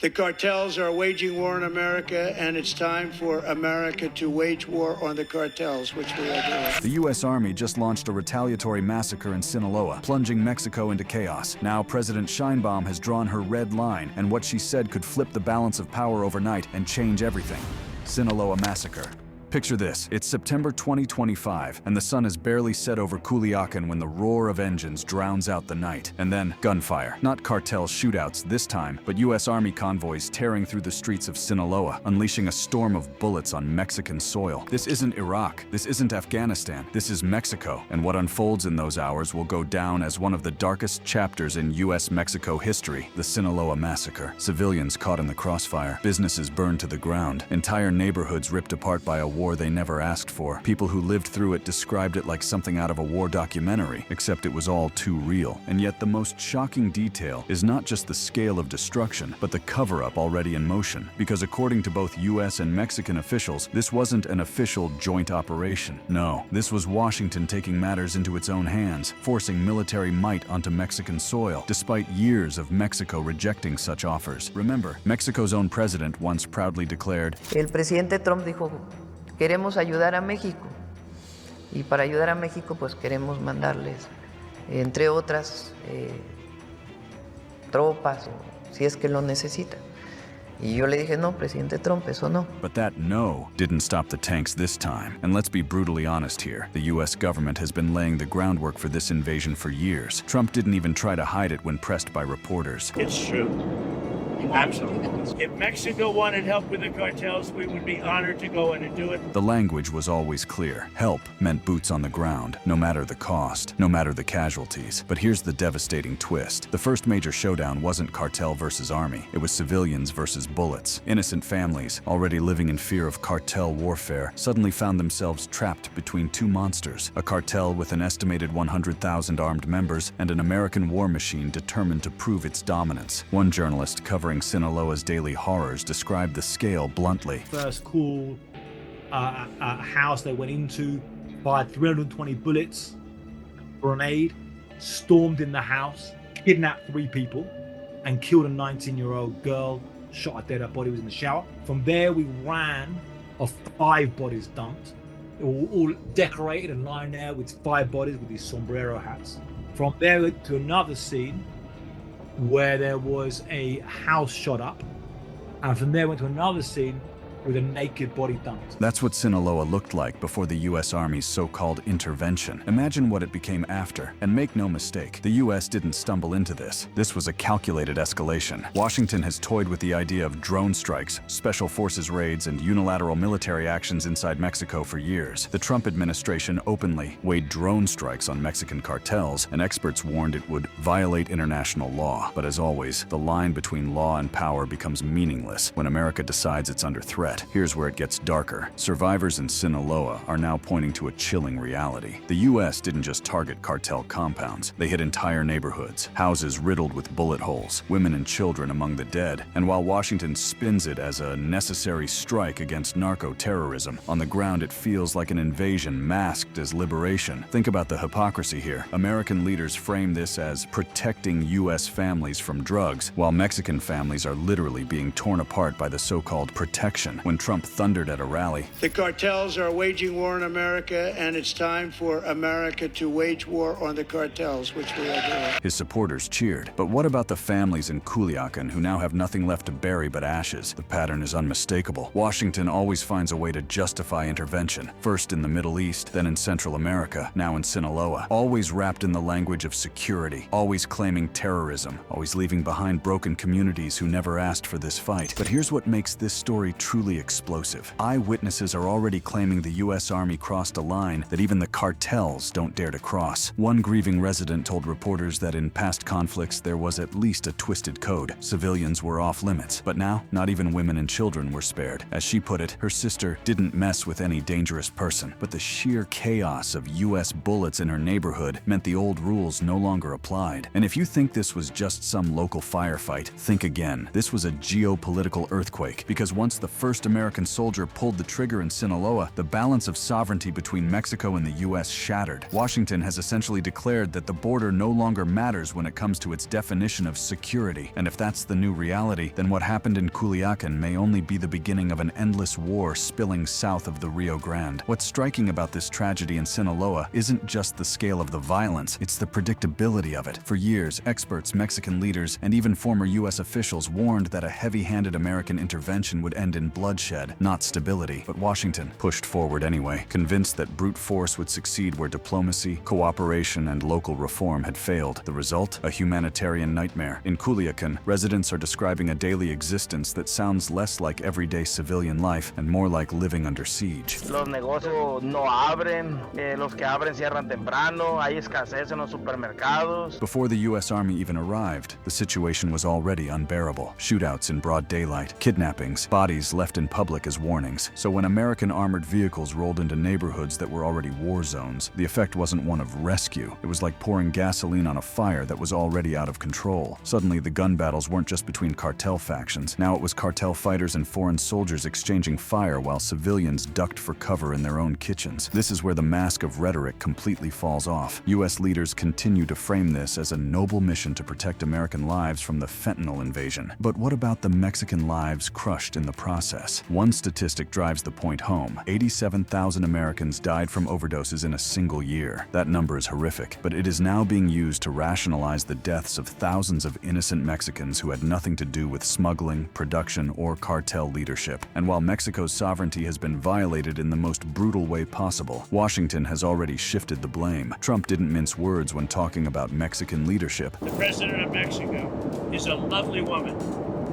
The cartels are waging war in America, and it's time for America to wage war on the cartels, which we are doing. The U.S. Army just launched a retaliatory massacre in Sinaloa, plunging Mexico into chaos. Now President Sheinbaum has drawn her red line, and what she said could flip the balance of power overnight and change everything. Sinaloa Massacre. Picture this, it's September 2025, and the sun has barely set over Culiacan when the roar of engines drowns out the night. And then, gunfire. Not cartel shootouts this time, but U.S. Army convoys tearing through the streets of Sinaloa, unleashing a storm of bullets on Mexican soil. This isn't Iraq, this isn't Afghanistan, this is Mexico, and what unfolds in those hours will go down as one of the darkest chapters in U.S.-Mexico history, the Sinaloa Massacre. Civilians caught in the crossfire, businesses burned to the ground, entire neighborhoods ripped apart by a war they never asked for. People who lived through it described it like something out of a war documentary, except it was all too real. And yet the most shocking detail is not just the scale of destruction, but the cover-up already in motion. Because according to both US and Mexican officials, this wasn't an official joint operation. No, this was Washington taking matters into its own hands, forcing military might onto Mexican soil, despite years of Mexico rejecting such offers. Remember, Mexico's own president once proudly declared, El presidente Trump dijo, queremos ayudar a México, y para ayudar a México pues queremos mandarles, entre otras, tropas, si es que lo necesitan. Y yo le dije, no, presidente Trump, eso no. But that no didn't stop the tanks this time. And let's be brutally honest here. The US government has been laying the groundwork for this invasion for years. Trump didn't even try to hide it when pressed by reporters. It's true. Absolutely. If Mexico wanted help with the cartels, we would be honored to go in and do it. The language was always clear. Help meant boots on the ground, no matter the cost, no matter the casualties. But here's the devastating twist. The first major showdown wasn't cartel versus army. It was civilians versus bullets. Innocent families, already living in fear of cartel warfare, suddenly found themselves trapped between two monsters. A cartel with an estimated 100,000 armed members and an American war machine determined to prove its dominance. One journalist covering Sinaloa's daily horrors described the scale bluntly. First call, a house they went into, fired 320 bullets, grenade, stormed in the house, kidnapped 3 people, and killed a 19-year-old girl, shot her dead, her body was in the shower. From there, we ran of 5 bodies dumped. They were all decorated and lying there with 5 bodies with these sombrero hats. From there to another scene where there was a house shot up, and from there went to another scene with a naked body dumped. That's what Sinaloa looked like before the U.S. Army's so-called intervention. Imagine what it became after. And make no mistake, the U.S. didn't stumble into this. This was a calculated escalation. Washington has toyed with the idea of drone strikes, special forces raids, and unilateral military actions inside Mexico for years. The Trump administration openly weighed drone strikes on Mexican cartels, and experts warned it would violate international law. But as always, the line between law and power becomes meaningless when America decides it's under threat. Here's where it gets darker. Survivors in Sinaloa are now pointing to a chilling reality. The U.S. didn't just target cartel compounds. They hit entire neighborhoods, houses riddled with bullet holes, women and children among the dead. And while Washington spins it as a necessary strike against narco-terrorism, on the ground it feels like an invasion masked as liberation. Think about the hypocrisy here. American leaders frame this as protecting U.S. families from drugs, while Mexican families are literally being torn apart by the so-called protection. When Trump thundered at a rally, The cartels are waging war in America, and it's time for America to wage war on the cartels, which we are doing. his supporters cheered. But what about the families in Culiacan who now have nothing left to bury but ashes? The pattern is unmistakable. Washington always finds a way to justify intervention, first in the Middle East, then in Central America, now in Sinaloa. Always wrapped in the language of security, always claiming terrorism, always leaving behind broken communities who never asked for this fight. But here's what makes this story truly explosive. Eyewitnesses are already claiming the U.S. Army crossed a line that even the cartels don't dare to cross. One grieving resident told reporters that in past conflicts there was at least a twisted code. Civilians were off limits. But now, not even women and children were spared. As she put it, her sister didn't mess with any dangerous person. But the sheer chaos of U.S. bullets in her neighborhood meant the old rules no longer applied. And if you think this was just some local firefight, think again. This was a geopolitical earthquake, because once the first first American soldier pulled the trigger in Sinaloa, the balance of sovereignty between Mexico and the U.S. shattered. Washington has essentially declared that the border no longer matters when it comes to its definition of security. And if that's the new reality, then what happened in Culiacan may only be the beginning of an endless war spilling south of the Rio Grande. What's striking about this tragedy in Sinaloa isn't just the scale of the violence, it's the predictability of it. For years, experts, Mexican leaders, and even former U.S. officials warned that a heavy-handed American intervention would end in bloodshed, not stability. But Washington pushed forward anyway, convinced that brute force would succeed where diplomacy, cooperation, and local reform had failed. The result? A humanitarian nightmare. In Culiacan, residents are describing a daily existence that sounds less like everyday civilian life and more like living under siege. Los negocios no abren, los que abren cierran temprano, hay escasez en los supermercados. Before the U.S. Army even arrived, the situation was already unbearable. Shootouts in broad daylight, kidnappings, bodies left in public as warnings. So when American armored vehicles rolled into neighborhoods that were already war zones, the effect wasn't one of rescue. It was like pouring gasoline on a fire that was already out of control. Suddenly, the gun battles weren't just between cartel factions. Now it was cartel fighters and foreign soldiers exchanging fire while civilians ducked for cover in their own kitchens. This is where the mask of rhetoric completely falls off. U.S. leaders continue to frame this as a noble mission to protect American lives from the fentanyl invasion. But what about the Mexican lives crushed in the process? One statistic drives the point home. 87,000 Americans died from overdoses in a single year. That number is horrific, but it is now being used to rationalize the deaths of thousands of innocent Mexicans who had nothing to do with smuggling, production, or cartel leadership. And while Mexico's sovereignty has been violated in the most brutal way possible, Washington has already shifted the blame. Trump didn't mince words when talking about Mexican leadership. The president of Mexico is a lovely woman,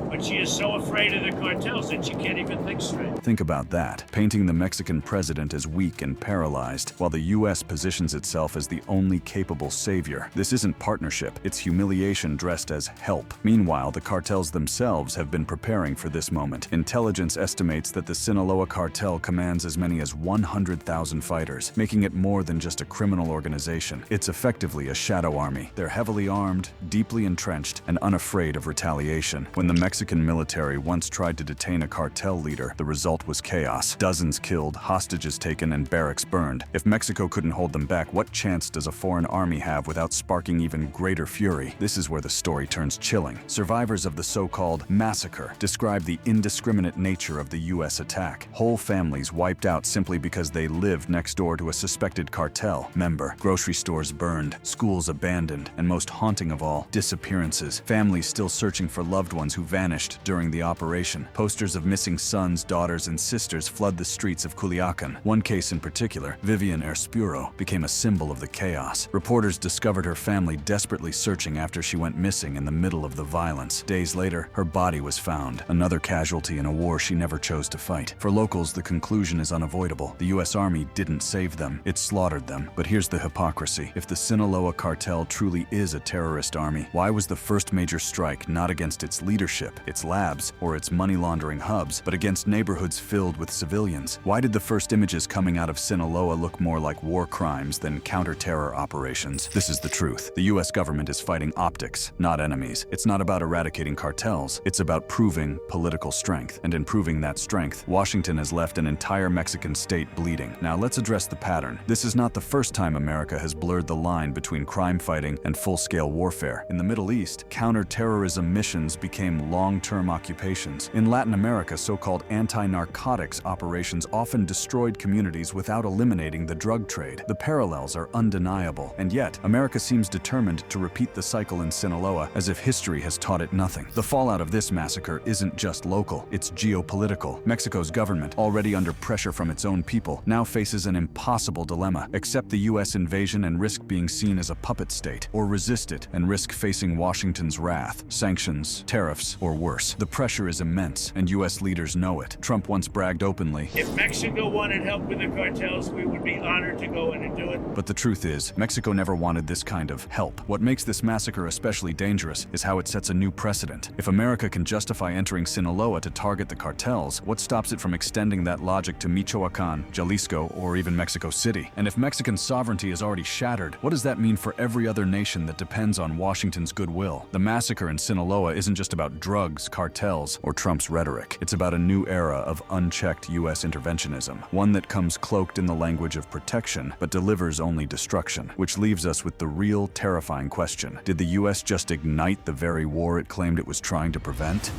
but she is so afraid of the cartels that she can't even think straight. Think about that, painting the Mexican president as weak and paralyzed, while the U.S. positions itself as the only capable savior. This isn't partnership, it's humiliation dressed as help. Meanwhile, the cartels themselves have been preparing for this moment. Intelligence estimates that the Sinaloa cartel commands as many as 100,000 fighters, making it more than just a criminal organization. It's effectively a shadow army. They're heavily armed, deeply entrenched, and unafraid of retaliation. When the Mexican military once tried to detain a cartel leader, the result was chaos. Dozens killed, hostages taken, and barracks burned. If Mexico couldn't hold them back, what chance does a foreign army have without sparking even greater fury? This is where the story turns chilling. Survivors of the so-called Massacre describe the indiscriminate nature of the U.S. attack. Whole families wiped out simply because they lived next door to a suspected cartel member. Grocery stores burned, schools abandoned, and most haunting of all, disappearances. Families still searching for loved ones who vanished during the operation. Posters of missing sons, daughters, and sisters flood the streets of Culiacan. One case in particular, Vivian Erspuro, became a symbol of the chaos. Reporters discovered her family desperately searching after she went missing in the middle of the violence. Days later, her body was found, another casualty in a war she never chose to fight. For locals, the conclusion is unavoidable. The U.S. Army didn't save them, it slaughtered them. But here's the hypocrisy. If the Sinaloa cartel truly is a terrorist army, why was the first major strike not against its leadership, its labs, or its money laundering hubs, but against neighborhoods filled with civilians? Why did the first images coming out of Sinaloa look more like war crimes than counter-terror operations? This is the truth. The U.S. government is fighting optics, not enemies. It's not about eradicating cartels, it's about proving political strength. And in proving that strength, Washington has left an entire Mexican state bleeding. Now let's address the pattern. This is not the first time America has blurred the line between crime fighting and full-scale warfare. In the Middle East, counter-terrorism missions became long-term occupations. In Latin America, so-called anti-narcotics operations often destroyed communities without eliminating the drug trade. The parallels are undeniable, and yet America seems determined to repeat the cycle in Sinaloa as if history has taught it nothing. The fallout of this massacre isn't just local, it's geopolitical. Mexico's government, already under pressure from its own people, now faces an impossible dilemma: accept the U.S. invasion and risk being seen as a puppet state, or resist it and risk facing Washington's wrath, sanctions, tariffs, or worse. The pressure is immense, and U.S. leaders know it. Trump once bragged openly, If Mexico wanted help with the cartels, we would be honored to go in and do it. but the truth is, Mexico never wanted this kind of help. What makes this massacre especially dangerous is how it sets a new precedent. If America can justify entering Sinaloa to target the cartels, what stops it from extending that logic to Michoacan, Jalisco, or even Mexico City? And if Mexican sovereignty is already shattered, what does that mean for every other nation that depends on Washington's goodwill? The massacre in Sinaloa isn't just about drugs. drugs, cartels, or Trump's rhetoric. It's about a new era of unchecked U.S. interventionism, one that comes cloaked in the language of protection but delivers only destruction, which leaves us with the real, terrifying question. Did the U.S. just ignite the very war it claimed it was trying to prevent?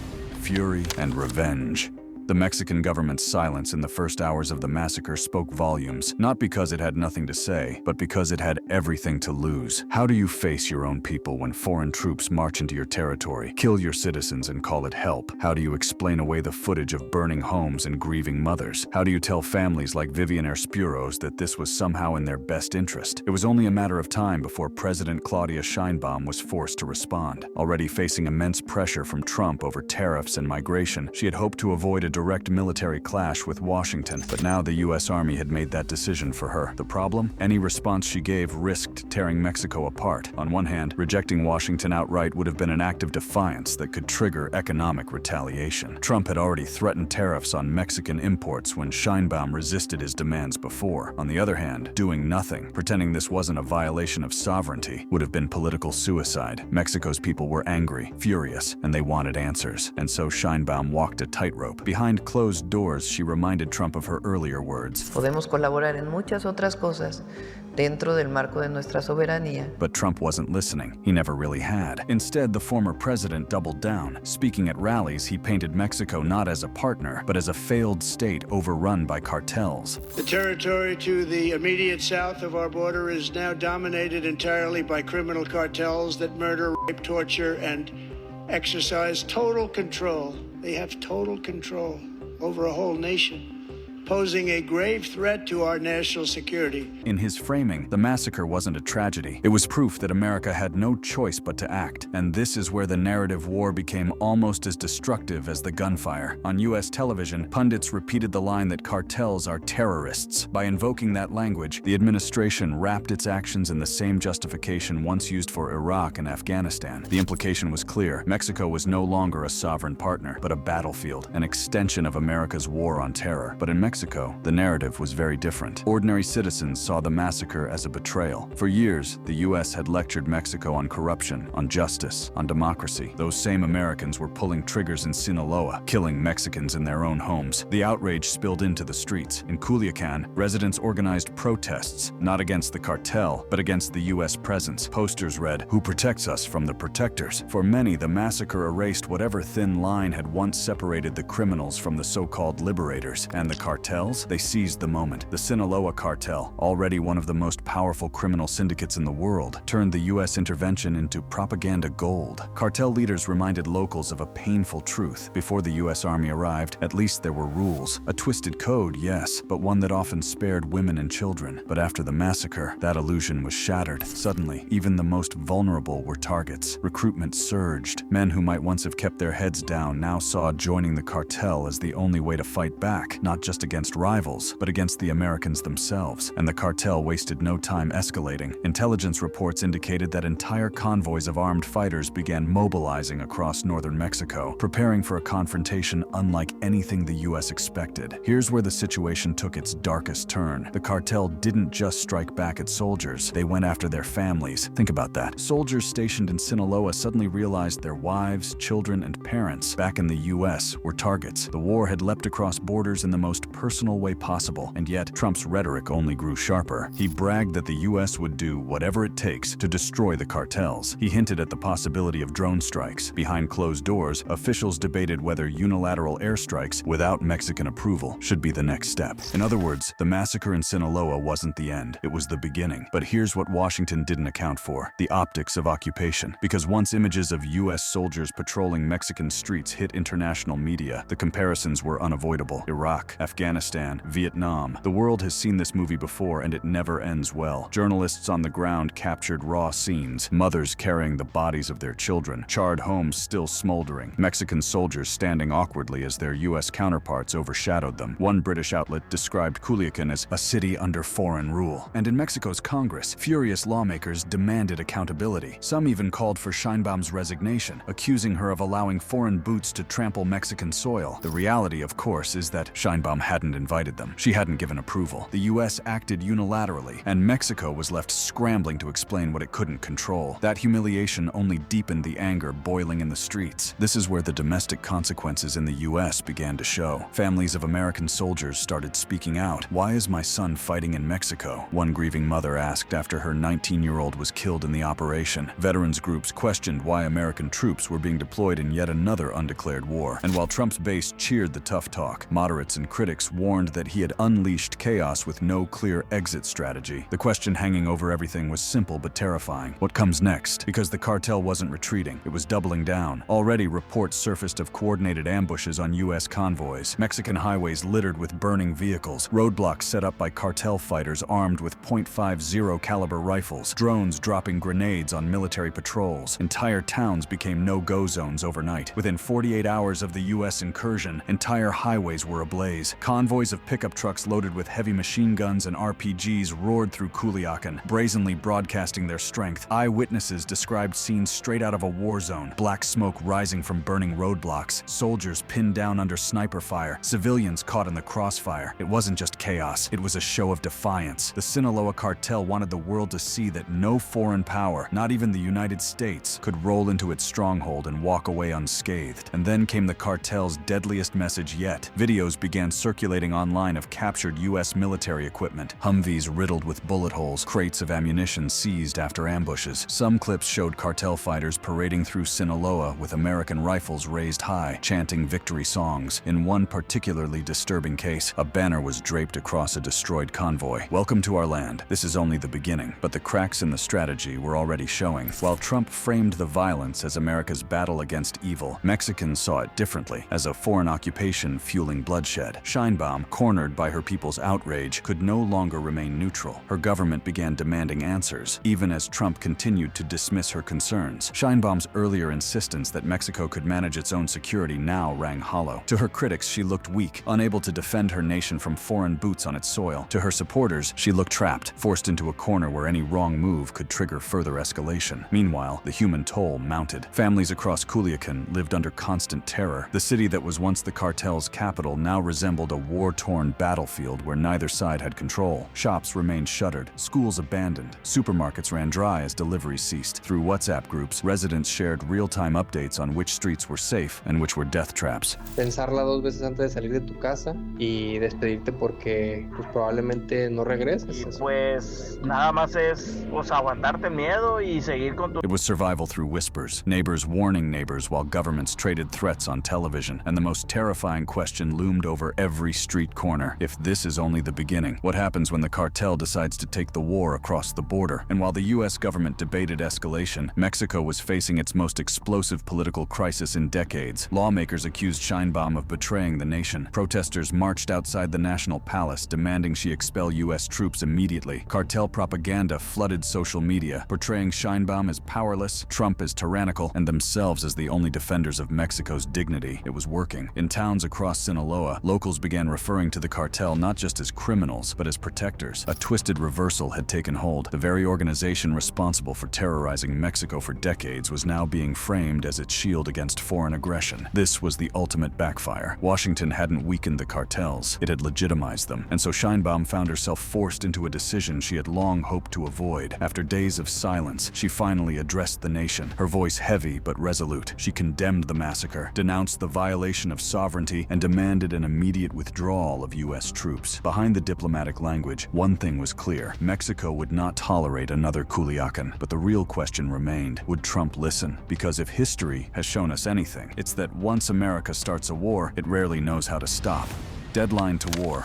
Fury and revenge. The Mexican government's silence in the first hours of the massacre spoke volumes, not because it had nothing to say, but because it had everything to lose. How do you face your own people when foreign troops march into your territory, kill your citizens and call it help? How do you explain away the footage of burning homes and grieving mothers? How do you tell families like Vivian Erspuros that this was somehow in their best interest? It was only a matter of time before President Claudia Sheinbaum was forced to respond. Already facing immense pressure from Trump over tariffs and migration, she had hoped to avoid a direct military clash with Washington, but now the U.S. Army had made that decision for her. The problem? Any response she gave risked tearing Mexico apart. On one hand, rejecting Washington outright would have been an act of defiance that could trigger economic retaliation. Trump had already threatened tariffs on Mexican imports when Sheinbaum resisted his demands before. On the other hand, doing nothing, pretending this wasn't a violation of sovereignty, would have been political suicide. Mexico's people were angry, furious, and they wanted answers. And so Sheinbaum walked a tightrope. Behind closed doors, she reminded Trump of her earlier words. Podemos colaborar en muchas otras cosas dentro del marco de nuestra soberanía. But Trump wasn't listening. He never really had. Instead, the former president doubled down. Speaking at rallies, he painted Mexico not as a partner, but as a failed state overrun by cartels. The territory to the immediate south of our border is now dominated entirely by criminal cartels that murder, rape, torture, and exercise total control. They have total control over a whole nation, posing a grave threat to our national security. In his framing, the massacre wasn't a tragedy. It was proof that America had no choice but to act. And this is where the narrative war became almost as destructive as the gunfire. On U.S. television, pundits repeated the line that cartels are terrorists. By invoking that language, the administration wrapped its actions in the same justification once used for Iraq and Afghanistan. The implication was clear. Mexico was no longer a sovereign partner, but a battlefield, an extension of America's war on terror. But in Mexico, the narrative was very different. Ordinary citizens saw the massacre as a betrayal. For years, the U.S. had lectured Mexico on corruption, on justice, on democracy. Those same Americans were pulling triggers in Sinaloa, killing Mexicans in their own homes. The outrage spilled into the streets. In Culiacan, residents organized protests, not against the cartel, but against the U.S. presence. Posters read, "Who protects us from the protectors?" For many, the massacre erased whatever thin line had once separated the criminals from the so-called liberators. And the cartels, they seized the moment. The Sinaloa cartel, already one of the most powerful criminal syndicates in the world, turned the U.S. intervention into propaganda gold. Cartel leaders reminded locals of a painful truth. Before the U.S. Army arrived, at least there were rules. A twisted code, yes, but one that often spared women and children. But after the massacre, that illusion was shattered. Suddenly, even the most vulnerable were targets. Recruitment surged. Men who might once have kept their heads down now saw joining the cartel as the only way to fight back, not just against rivals, but against the Americans themselves. And the cartel wasted no time escalating. Intelligence reports indicated that entire convoys of armed fighters began mobilizing across northern Mexico, preparing for a confrontation unlike anything the U.S. expected. Here's where the situation took its darkest turn. The cartel didn't just strike back at soldiers, they went after their families. Think about that. Soldiers stationed in Sinaloa suddenly realized their wives, children, and parents back in the U.S. were targets. The war had leapt across borders in the most personal way possible, and yet Trump's rhetoric only grew sharper. He bragged that the U.S. would do whatever it takes to destroy the cartels. He hinted at the possibility of drone strikes. Behind closed doors, officials debated whether unilateral airstrikes without Mexican approval should be the next step. In other words, the massacre in Sinaloa wasn't the end, it was the beginning. But here's what Washington didn't account for: the optics of occupation. Because once images of U.S. soldiers patrolling Mexican streets hit international media, the comparisons were unavoidable. Iraq, Afghanistan, Vietnam. The world has seen this movie before, and it never ends well. Journalists on the ground captured raw scenes: mothers carrying the bodies of their children, charred homes still smoldering, Mexican soldiers standing awkwardly as their U.S. counterparts overshadowed them. One British outlet described Culiacan as a city under foreign rule. And in Mexico's Congress, furious lawmakers demanded accountability. Some even called for Sheinbaum's resignation, accusing her of allowing foreign boots to trample Mexican soil. The reality, of course, is that Sheinbaum had hadn't invited them. She hadn't given approval. The US acted unilaterally, and Mexico was left scrambling to explain what it couldn't control. That humiliation only deepened the anger boiling in the streets. This is where the domestic consequences in the US began to show. Families of American soldiers started speaking out. "Why is my son fighting in Mexico?" one grieving mother asked after her 19-year-old was killed in the operation. Veterans groups questioned why American troops were being deployed in yet another undeclared war. And while Trump's base cheered the tough talk, moderates and critics warned that he had unleashed chaos with no clear exit strategy. The question hanging over everything was simple but terrifying. What comes next? Because the cartel wasn't retreating, it was doubling down. Already reports surfaced of coordinated ambushes on US convoys, Mexican highways littered with burning vehicles, roadblocks set up by cartel fighters armed with .50 caliber rifles, drones dropping grenades on military patrols. Entire towns became no-go zones overnight. Within 48 hours of the US incursion, entire highways were ablaze. Convoys of pickup trucks loaded with heavy machine guns and RPGs roared through Culiacan, brazenly broadcasting their strength. Eyewitnesses described scenes straight out of a war zone, black smoke rising from burning roadblocks, soldiers pinned down under sniper fire, civilians caught in the crossfire. It wasn't just chaos, it was a show of defiance. The Sinaloa cartel wanted the world to see that no foreign power, not even the United States, could roll into its stronghold and walk away unscathed. And then came the cartel's deadliest message yet. Videos began circulating online of captured US military equipment, Humvees riddled with bullet holes, crates of ammunition seized after ambushes. Some clips showed cartel fighters parading through Sinaloa with American rifles raised high, chanting victory songs. In one particularly disturbing case, a banner was draped across a destroyed convoy. "Welcome to our land. This is only the beginning." But the cracks in the strategy were already showing. While Trump framed the violence as America's battle against evil, Mexicans saw it differently, as a foreign occupation fueling bloodshed. Sheinbaum, cornered by her people's outrage, could no longer remain neutral. Her government began demanding answers, even as Trump continued to dismiss her concerns. Sheinbaum's earlier insistence that Mexico could manage its own security now rang hollow. To her critics, she looked weak, unable to defend her nation from foreign boots on its soil. To her supporters, she looked trapped, forced into a corner where any wrong move could trigger further escalation. Meanwhile, the human toll mounted. Families across Culiacan lived under constant terror. The city that was once the cartel's capital now resembled a war-torn battlefield where neither side had control. Shops remained shuttered, schools abandoned, supermarkets ran dry as deliveries ceased. Through WhatsApp groups, residents shared real-time updates on which streets were safe and which were death traps. Pensarla dos veces antes de salir de tu casa y despedirte porque pues probablemente no regreses. Y pues nada más es aguantarte el miedo y seguir con tu... It was survival through whispers, neighbors warning neighbors while governments traded threats on television, and the most terrifying question loomed over every street corner. If this is only the beginning, what happens when the cartel decides to take the war across the border? And while the US government debated escalation, Mexico was facing its most explosive political crisis in decades. Lawmakers accused Sheinbaum of betraying the nation. Protesters marched outside the National Palace demanding she expel US troops immediately. Cartel propaganda flooded social media, portraying Sheinbaum as powerless, Trump as tyrannical, and themselves as the only defenders of Mexico's dignity. It was working. In towns across Sinaloa, locals began referring to the cartel not just as criminals, but as protectors. A twisted reversal had taken hold. The very organization responsible for terrorizing Mexico for decades was now being framed as its shield against foreign aggression. This was the ultimate backfire. Washington hadn't weakened the cartels, it had legitimized them. And so Sheinbaum found herself forced into a decision she had long hoped to avoid. After days of silence, she finally addressed the nation, her voice heavy but resolute. She condemned the massacre, denounced the violation of sovereignty, and demanded an immediate withdrawal of US troops. Behind the diplomatic language, one thing was clear: Mexico would not tolerate another Culiacan. But the real question remained: would Trump listen? Because if history has shown us anything, it's that once America starts a war, it rarely knows how to stop. Deadline to war.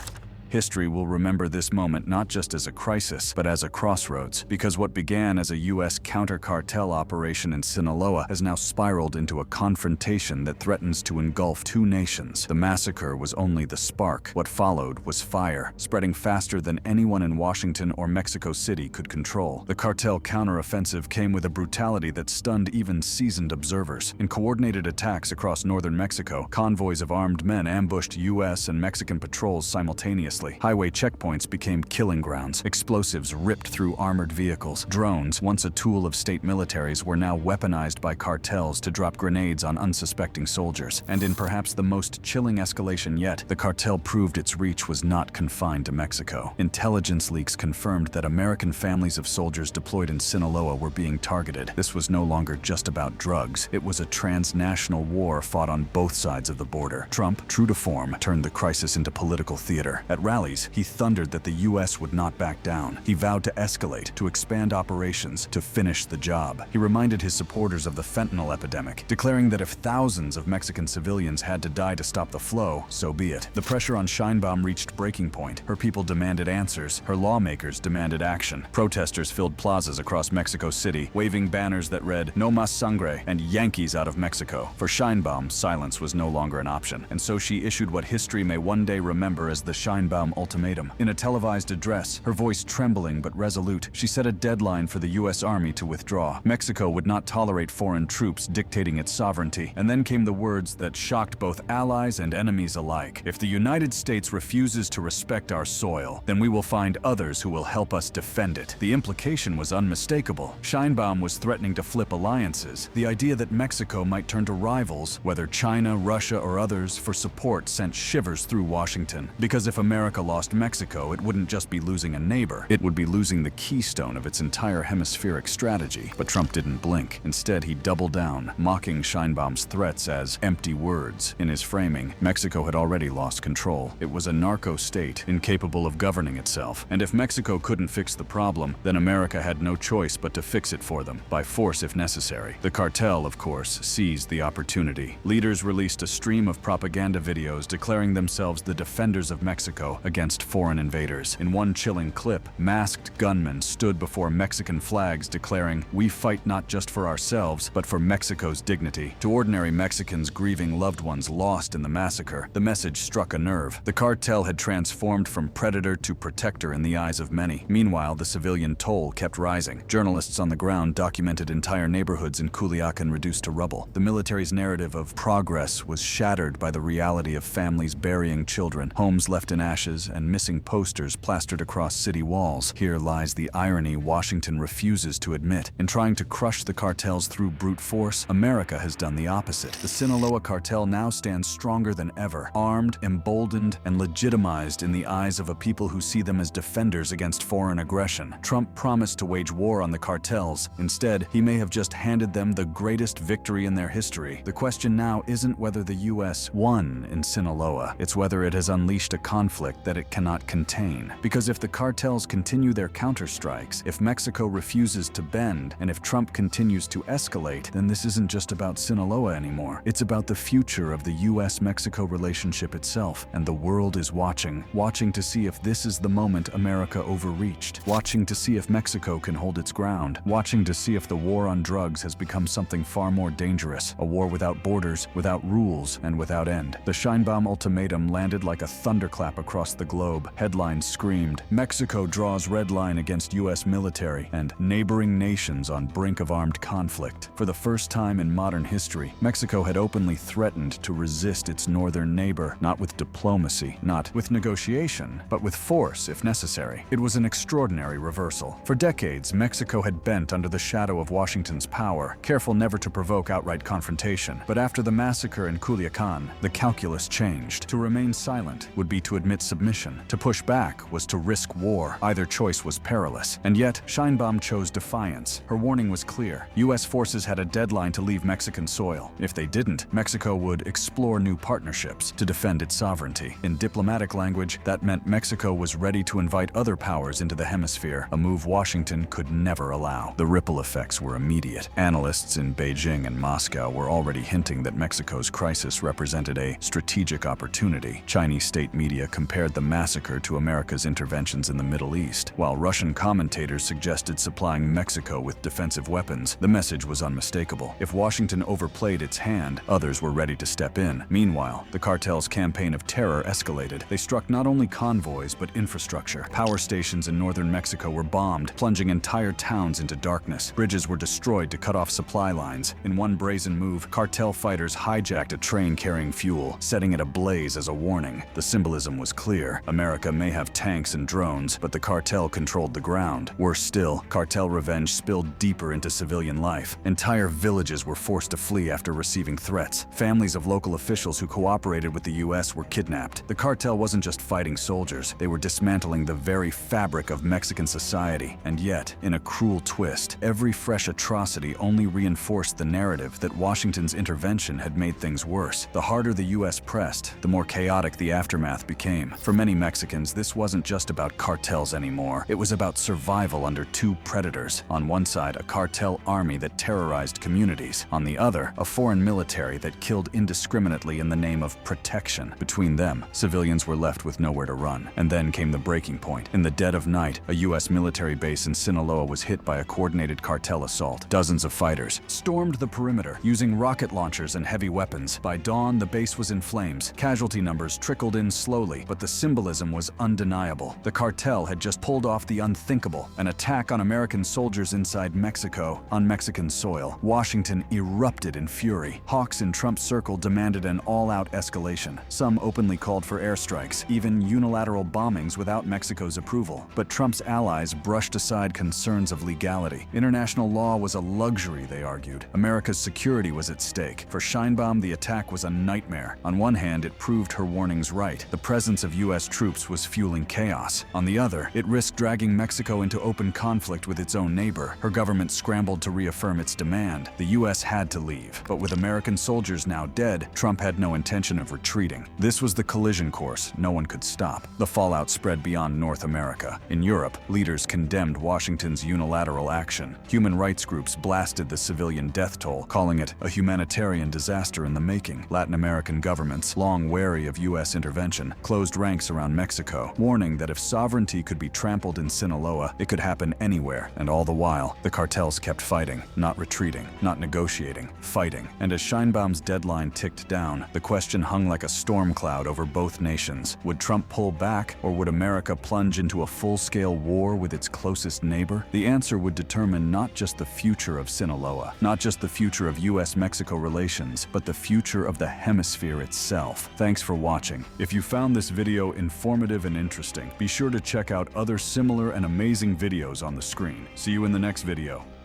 History will remember this moment not just as a crisis, but as a crossroads, because what began as a US counter-cartel operation in Sinaloa has now spiraled into a confrontation that threatens to engulf two nations. The massacre was only the spark. What followed was fire, spreading faster than anyone in Washington or Mexico City could control. The cartel counteroffensive came with a brutality that stunned even seasoned observers. In coordinated attacks across northern Mexico, convoys of armed men ambushed US and Mexican patrols simultaneously. effortlessly. Highway checkpoints became killing grounds. Explosives ripped through armored vehicles. Drones, once a tool of state militaries, were now weaponized by cartels to drop grenades on unsuspecting soldiers. And in perhaps the most chilling escalation yet, the cartel proved its reach was not confined to Mexico. Intelligence leaks confirmed that American families of soldiers deployed in Sinaloa were being targeted. This was no longer just about drugs. It was a transnational war fought on both sides of the border. Trump, true to form, turned the crisis into political theater. At rallies, he thundered that the U.S. would not back down. He vowed to escalate, to expand operations, to finish the job. He reminded his supporters of the fentanyl epidemic, declaring that if thousands of Mexican civilians had to die to stop the flow, so be it. The pressure on Sheinbaum reached breaking point. Her people demanded answers. Her lawmakers demanded action. Protesters filled plazas across Mexico City, waving banners that read, "No más sangre" and "Yankees out of Mexico." For Sheinbaum, silence was no longer an option, and so she issued what history may one day remember as the Sheinbaum Ultimatum. In a televised address, her voice trembling but resolute, she set a deadline for the U.S. Army to withdraw. Mexico would not tolerate foreign troops dictating its sovereignty. And then came the words that shocked both allies and enemies alike. "If the United States refuses to respect our soil, then we will find others who will help us defend it." The implication was unmistakable. Sheinbaum was threatening to flip alliances. The idea that Mexico might turn to rivals, whether China, Russia, or others, for support sent shivers through Washington. Because if America lost Mexico, it wouldn't just be losing a neighbor. It would be losing the keystone of its entire hemispheric strategy. But Trump didn't blink. Instead, he doubled down, mocking Sheinbaum's threats as empty words. In his framing, Mexico had already lost control. It was a narco state, incapable of governing itself. And if Mexico couldn't fix the problem, then America had no choice but to fix it for them, by force if necessary. The cartel, of course, seized the opportunity. Leaders released a stream of propaganda videos declaring themselves the defenders of Mexico against foreign invaders. In one chilling clip, masked gunmen stood before Mexican flags declaring, "We fight not just for ourselves, but for Mexico's dignity." To ordinary Mexicans grieving loved ones lost in the massacre, the message struck a nerve. The cartel had transformed from predator to protector in the eyes of many. Meanwhile, the civilian toll kept rising. Journalists on the ground documented entire neighborhoods in Culiacan reduced to rubble. The military's narrative of progress was shattered by the reality of families burying children, homes left in ashes, and missing posters plastered across city walls. Here lies the irony Washington refuses to admit. In trying to crush the cartels through brute force, America has done the opposite. The Sinaloa cartel now stands stronger than ever, armed, emboldened, and legitimized in the eyes of a people who see them as defenders against foreign aggression. Trump promised to wage war on the cartels. Instead, he may have just handed them the greatest victory in their history. The question now isn't whether the U.S. won in Sinaloa. It's whether it has unleashed a conflict that it cannot contain. Because if the cartels continue their counterstrikes, if Mexico refuses to bend, and if Trump continues to escalate, then this isn't just about Sinaloa anymore. It's about the future of the U.S.-Mexico relationship itself. And the world is watching to see if this is the moment America overreached, watching to see if Mexico can hold its ground, watching to see if the war on drugs has become something far more dangerous, a war without borders, without rules, and without end. The Sheinbaum ultimatum landed like a thunderclap across the globe. Headlines screamed, "Mexico draws red line against U.S. military," and "Neighboring nations on brink of armed conflict." For the first time in modern history, Mexico had openly threatened to resist its northern neighbor, not with diplomacy, not with negotiation, but with force if necessary. It was an extraordinary reversal. For decades, Mexico had bent under the shadow of Washington's power, careful never to provoke outright confrontation. But after the massacre in Culiacan, the calculus changed. To remain silent would be to admit submission. To push back was to risk war. Either choice was perilous. And yet, Sheinbaum chose defiance. Her warning was clear. U.S. forces had a deadline to leave Mexican soil. If they didn't, Mexico would explore new partnerships to defend its sovereignty. In diplomatic language, that meant Mexico was ready to invite other powers into the hemisphere, a move Washington could never allow. The ripple effects were immediate. Analysts in Beijing and Moscow were already hinting that Mexico's crisis represented a strategic opportunity. Chinese state media compared the massacre to America's interventions in the Middle East, while Russian commentators suggested supplying Mexico with defensive weapons. The message was unmistakable. If Washington overplayed its hand, others were ready to step in. Meanwhile, the cartel's campaign of terror escalated. They struck not only convoys, but infrastructure. Power stations in northern Mexico were bombed, plunging entire towns into darkness. Bridges were destroyed to cut off supply lines. In one brazen move, cartel fighters hijacked a train carrying fuel, setting it ablaze as a warning. The symbolism was clear. clear. America may have tanks and drones, but the cartel controlled the ground. Worse still, cartel revenge spilled deeper into civilian life. Entire villages were forced to flee after receiving threats. Families of local officials who cooperated with the U.S. were kidnapped. The cartel wasn't just fighting soldiers, they were dismantling the very fabric of Mexican society. And yet, in a cruel twist, every fresh atrocity only reinforced the narrative that Washington's intervention had made things worse. The harder the U.S. pressed, the more chaotic the aftermath became. For many Mexicans, this wasn't just about cartels anymore. It was about survival under two predators. On one side, a cartel army that terrorized communities. On the other, a foreign military that killed indiscriminately in the name of protection. Between them, civilians were left with nowhere to run. And then came the breaking point. In the dead of night, a U.S. military base in Sinaloa was hit by a coordinated cartel assault. Dozens of fighters stormed the perimeter, using rocket launchers and heavy weapons. By dawn, the base was in flames. Casualty numbers trickled in slowly, but the symbolism was undeniable. The cartel had just pulled off the unthinkable, an attack on American soldiers inside Mexico, on Mexican soil. Washington erupted in fury. Hawks in Trump's circle demanded an all-out escalation. Some openly called for airstrikes, even unilateral bombings without Mexico's approval. But Trump's allies brushed aside concerns of legality. International law was a luxury, they argued. America's security was at stake. For Sheinbaum, the attack was a nightmare. On one hand, it proved her warnings right. The presence of U.S. troops was fueling chaos. On the other, it risked dragging Mexico into open conflict with its own neighbor. Her government scrambled to reaffirm its demand. The U.S. had to leave. But with American soldiers now dead, Trump had no intention of retreating. This was the collision course no one could stop. The fallout spread beyond North America. In Europe, leaders condemned Washington's unilateral action. Human rights groups blasted the civilian death toll, calling it a humanitarian disaster in the making. Latin American governments, long wary of U.S. intervention, closed ranks around Mexico, warning that if sovereignty could be trampled in Sinaloa, it could happen anywhere. And all the while, the cartels kept fighting, not retreating, not negotiating, fighting. And as Sheinbaum's deadline ticked down, the question hung like a storm cloud over both nations. Would Trump pull back, or would America plunge into a full-scale war with its closest neighbor? The answer would determine not just the future of Sinaloa, not just the future of U.S.-Mexico relations, but the future of the hemisphere itself. Thanks for watching. If you found this video informative and interesting, be sure to check out other similar and amazing videos on the screen. See you in the next video.